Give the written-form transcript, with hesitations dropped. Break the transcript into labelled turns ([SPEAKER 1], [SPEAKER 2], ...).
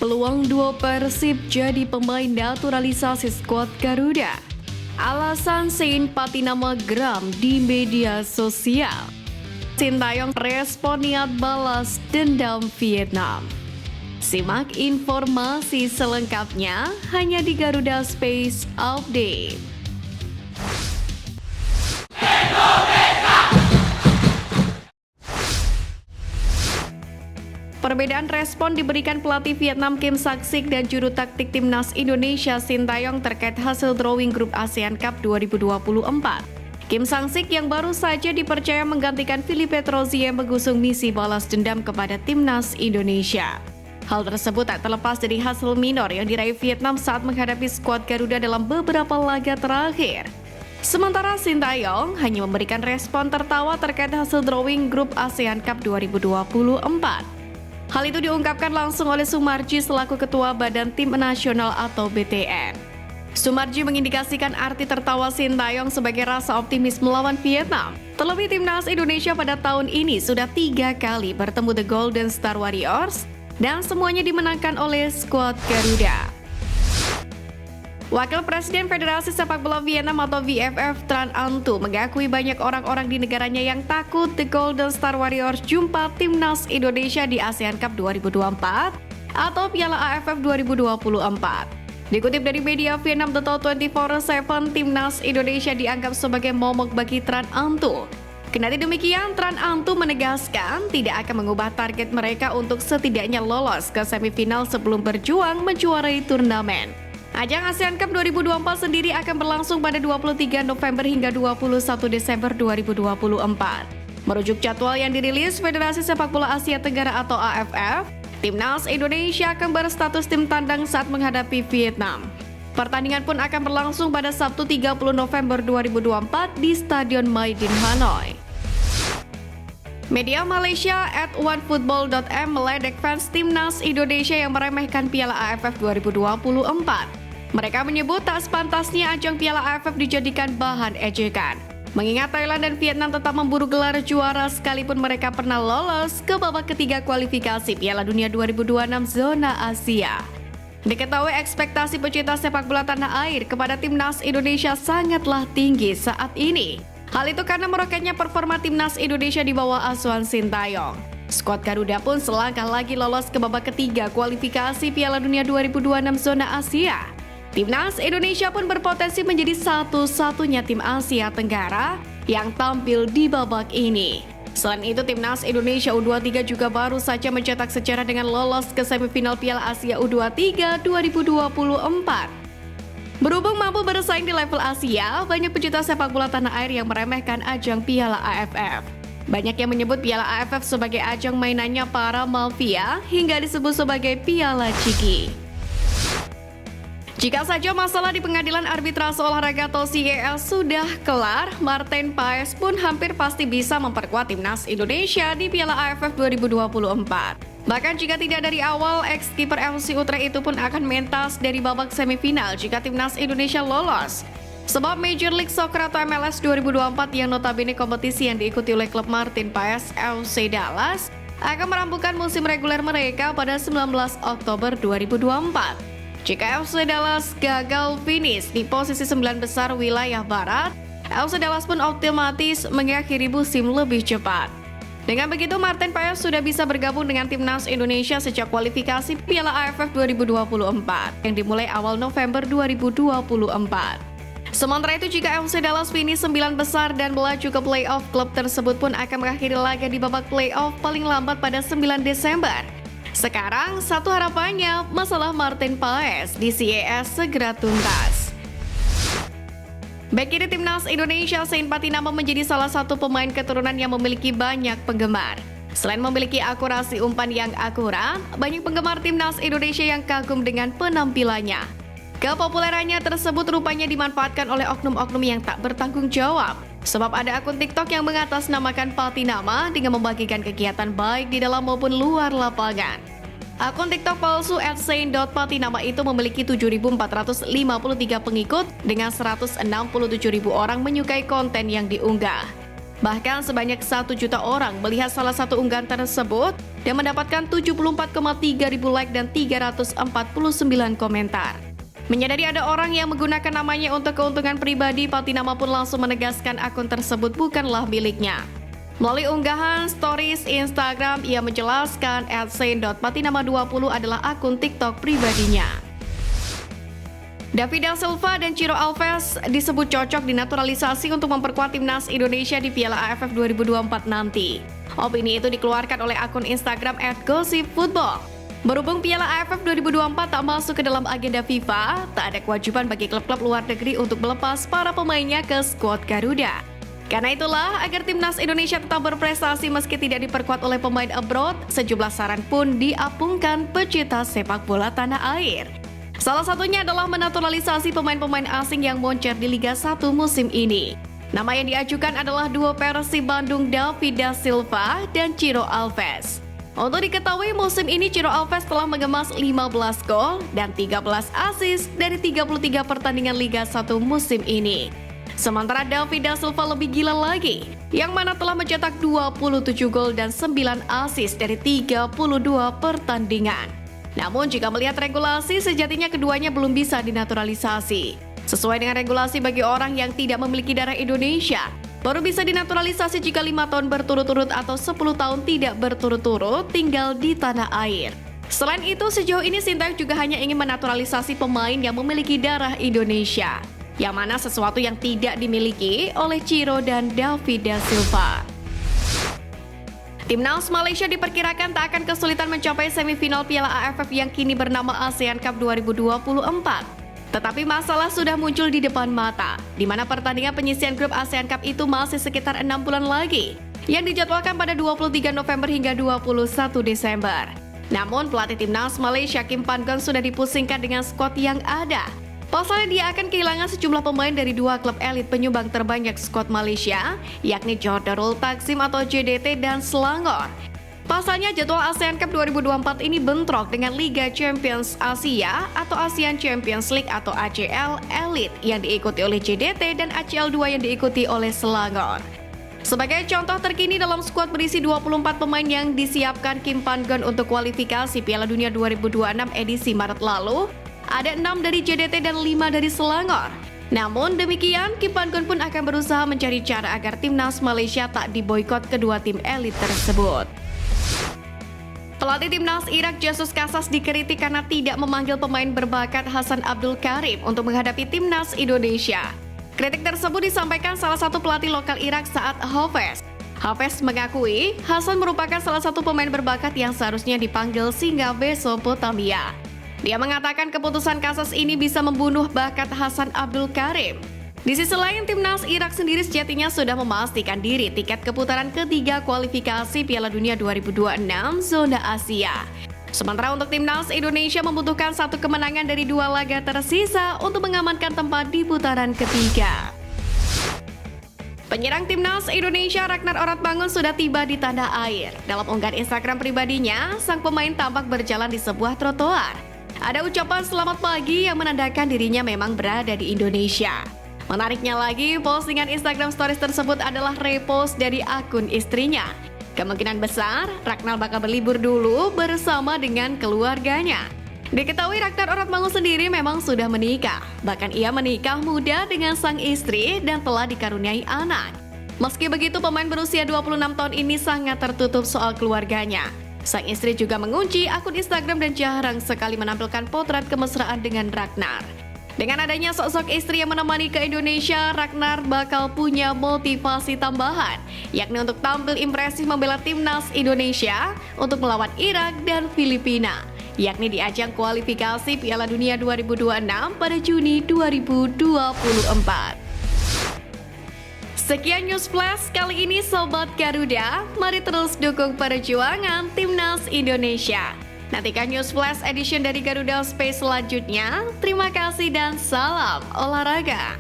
[SPEAKER 1] Peluang duo Persib jadi pemain naturalisasi skuad Garuda. Alasan Sein Patinama geram di media sosial. Sintayong respon niat balas dendam Vietnam. Simak informasi selengkapnya hanya di Garuda Space Update. Perbedaan respon diberikan pelatih Vietnam Kim Sak-sik dan juru taktik timnas Indonesia Sintayong terkait hasil drawing grup ASEAN Cup 2024. Kim Sak-sik yang baru saja dipercaya menggantikan Philippe Troussier mengusung misi balas dendam kepada timnas Indonesia. Hal tersebut tak terlepas dari hasil minor yang diraih Vietnam saat menghadapi skuad Garuda dalam beberapa laga terakhir. Sementara Sintayong hanya memberikan respon tertawa terkait hasil drawing grup ASEAN Cup 2024. Hal itu diungkapkan langsung oleh Sumarji selaku Ketua Badan Tim Nasional atau BTN. Sumarji mengindikasikan arti tertawa Sintayong sebagai rasa optimis melawan Vietnam. Terlebih timnas Indonesia pada tahun ini sudah 3 kali bertemu The Golden Star Warriors dan semuanya dimenangkan oleh skuad Garuda. Wakil Presiden Federasi Sepak Bola Vietnam atau VFF Tran Anh Tu mengakui banyak orang-orang di negaranya yang takut The Golden Star Warriors jumpa timnas Indonesia di ASEAN Cup 2024 atau Piala AFF 2024. Dikutip dari media Vietnam Total 24/7, timnas Indonesia dianggap sebagai momok bagi Tran Anh Tu. Kendati demikian, Tran Anh Tu menegaskan tidak akan mengubah target mereka untuk setidaknya lolos ke semifinal sebelum berjuang menjuarai turnamen. Ajang ASEAN Cup 2024 sendiri akan berlangsung pada 23 November hingga 21 Desember 2024. Merujuk jadwal yang dirilis Federasi Sepak Bola Asia Tenggara atau AFF, timnas Indonesia akan berstatus tim tandang saat menghadapi Vietnam. Pertandingan pun akan berlangsung pada Sabtu 30 November 2024 di Stadion Maidin Hanoi. Media Malaysia @onefootball.m meledek fans timnas Indonesia yang meremehkan Piala AFF 2024. Mereka menyebut tak sepantasnya ajang Piala AFF dijadikan bahan ejekan. Mengingat Thailand dan Vietnam tetap memburu gelar juara sekalipun mereka pernah lolos ke babak ketiga kualifikasi Piala Dunia 2026 zona Asia. Diketahui ekspektasi pecinta sepak bola tanah air kepada timnas Indonesia sangatlah tinggi saat ini. Hal itu karena meroketnya performa timnas Indonesia di bawah asuhan Sintayong. Skuad Garuda pun selangkah lagi lolos ke babak ketiga kualifikasi Piala Dunia 2026 zona Asia. Timnas Indonesia pun berpotensi menjadi satu-satunya tim Asia Tenggara yang tampil di babak ini. Selain itu, timnas Indonesia U23 juga baru saja mencetak sejarah dengan lolos ke semifinal Piala Asia U23 2024. Berhubung mampu bersaing di level Asia, banyak pecinta sepak bola tanah air yang meremehkan ajang Piala AFF. Banyak yang menyebut Piala AFF sebagai ajang mainannya para mafia hingga disebut sebagai Piala Ciki. Jika saja masalah di pengadilan arbitrase olahraga atau CAS sudah kelar, Martin Paes pun hampir pasti bisa memperkuat timnas Indonesia di Piala AFF 2024. Bahkan jika tidak dari awal, ex-kiper FC Utrecht itu pun akan mentas dari babak semifinal jika timnas Indonesia lolos. Sebab Major League Soccer atau MLS 2024 yang notabene kompetisi yang diikuti oleh klub Martin Paes FC Dallas akan merampungkan musim reguler mereka pada 19 Oktober 2024. Jika FC Dallas gagal finish di posisi 9 besar wilayah barat, FC Dallas pun otomatis mengakhiri musim lebih cepat. Dengan begitu, Martin Paes sudah bisa bergabung dengan timnas Indonesia sejak kualifikasi Piala AFF 2024 yang dimulai awal November 2024. Sementara itu, jika FC Dallas finish 9 besar dan melaju ke playoff, klub tersebut pun akan mengakhiri laga di babak playoff paling lambat pada 9 Desember. Sekarang, satu harapannya, masalah Martin Paes di CAS segera tuntas. Bek kiri timnas Indonesia Sein Patinama menjadi salah satu pemain keturunan yang memiliki banyak penggemar. Selain memiliki akurasi umpan yang akurat, banyak penggemar timnas Indonesia yang kagum dengan penampilannya. Kepopulerannya tersebut rupanya dimanfaatkan oleh oknum-oknum yang tak bertanggung jawab. Sebab ada akun TikTok yang mengatasnamakan Patinama dengan membagikan kegiatan baik di dalam maupun luar lapangan. Akun TikTok palsu @sein.patinama itu memiliki 7.453 pengikut dengan 167.000 orang menyukai konten yang diunggah. Bahkan sebanyak 1 juta orang melihat salah satu unggahan tersebut dan mendapatkan 74,3 ribu like dan 349 komentar. Menyadari ada orang yang menggunakan namanya untuk keuntungan pribadi, Patinama pun langsung menegaskan akun tersebut bukanlah miliknya. Melalui unggahan stories Instagram, ia menjelaskan @sain.patinama20 adalah akun TikTok pribadinya. David da Silva dan Ciro Alves disebut cocok dinaturalisasi untuk memperkuat timnas Indonesia di Piala AFF 2024 nanti. Opini itu dikeluarkan oleh akun Instagram @gossipfootball. Berhubung Piala AFF 2024 tak masuk ke dalam agenda FIFA, tak ada kewajiban bagi klub-klub luar negeri untuk melepas para pemainnya ke skuad Garuda. Karena itulah, agar timnas Indonesia tetap berprestasi meski tidak diperkuat oleh pemain abroad, sejumlah saran pun diapungkan pecinta sepak bola tanah air. Salah satunya adalah menaturalisasi pemain-pemain asing yang moncer di Liga 1 musim ini. Nama yang diajukan adalah duo Persib Bandung David da Silva dan Ciro Alves. Untuk diketahui, musim ini Ciro Alves telah mengemas 15 gol dan 13 assist dari 33 pertandingan Liga 1 musim ini. Sementara David da Silva lebih gila lagi, yang mana telah mencetak 27 gol dan 9 assist dari 32 pertandingan. Namun jika melihat regulasi, sejatinya keduanya belum bisa dinaturalisasi. Sesuai dengan regulasi bagi orang yang tidak memiliki darah Indonesia, baru bisa dinaturalisasi jika 5 tahun berturut-turut atau 10 tahun tidak berturut-turut tinggal di tanah air. Selain itu, sejauh ini Sintayong juga hanya ingin menaturalisasi pemain yang memiliki darah Indonesia, yang mana sesuatu yang tidak dimiliki oleh Ciro dan David da Silva. Timnas Malaysia diperkirakan tak akan kesulitan mencapai semifinal Piala AFF yang kini bernama ASEAN Cup 2024. Tetapi masalah sudah muncul di depan mata, di mana pertandingan penyisian grup ASEAN Cup itu masih sekitar 6 bulan lagi, yang dijadwalkan pada 23 November hingga 21 Desember. Namun pelatih timnas Malaysia Kim Pan-gon sudah dipusingkan dengan skuad yang ada. Pasalnya dia akan kehilangan sejumlah pemain dari 2 klub elit penyumbang terbanyak skuad Malaysia, yakni Johor Darul Takzim atau JDT dan Selangor. Pasalnya jadwal ASEAN Cup 2024 ini bentrok dengan Liga Champions Asia atau ASEAN Champions League atau ACL Elite yang diikuti oleh JDT dan ACL 2 yang diikuti oleh Selangor. Sebagai contoh terkini, dalam skuad berisi 24 pemain yang disiapkan Kim Pan-gon untuk kualifikasi Piala Dunia 2026 edisi Maret lalu, ada 6 dari JDT dan 5 dari Selangor. Namun demikian, Kim Pan-gon pun akan berusaha mencari cara agar timnas Malaysia tak diboikot kedua tim elit tersebut. Pelatih timnas Irak Jesus Casas dikritik karena tidak memanggil pemain berbakat Hasan Abdul Karim untuk menghadapi timnas Indonesia. Kritik tersebut disampaikan salah satu pelatih lokal Irak Saad Hafez. Hafez mengakui Hasan merupakan salah satu pemain berbakat yang seharusnya dipanggil singa Mesopotamia. Dia mengatakan keputusan Casas ini bisa membunuh bakat Hasan Abdul Karim. Di sisi lain, timnas Irak sendiri sejatinya sudah memastikan diri tiket keputaran ketiga kualifikasi Piala Dunia 2026 zona Asia. Sementara untuk timnas Indonesia membutuhkan 1 kemenangan dari 2 laga tersisa untuk mengamankan tempat di putaran ketiga. Penyerang timnas Indonesia Ragnar Oratmangun sudah tiba di tanah air. Dalam unggahan Instagram pribadinya, sang pemain tampak berjalan di sebuah trotoar. Ada ucapan selamat pagi yang menandakan dirinya memang berada di Indonesia. Menariknya lagi, postingan Instagram Stories tersebut adalah repost dari akun istrinya. Kemungkinan besar, Ragnar bakal berlibur dulu bersama dengan keluarganya. Diketahui Ragnar Oratmangun sendiri memang sudah menikah. Bahkan ia menikah muda dengan sang istri dan telah dikaruniai anak. Meski begitu, pemain berusia 26 tahun ini sangat tertutup soal keluarganya. Sang istri juga mengunci akun Instagram dan jarang sekali menampilkan potret kemesraan dengan Ragnar. Dengan adanya sosok istri yang menemani ke Indonesia, Ragnar bakal punya motivasi tambahan, yakni untuk tampil impresif membela timnas Indonesia untuk melawan Irak dan Filipina, yakni di ajang kualifikasi Piala Dunia 2026 pada Juni 2024. Sekian News Flash kali ini Sobat Garuda, mari terus dukung perjuangan timnas Indonesia. Nantikan News Flash edition dari Garuda Space selanjutnya. Terima kasih dan salam olahraga.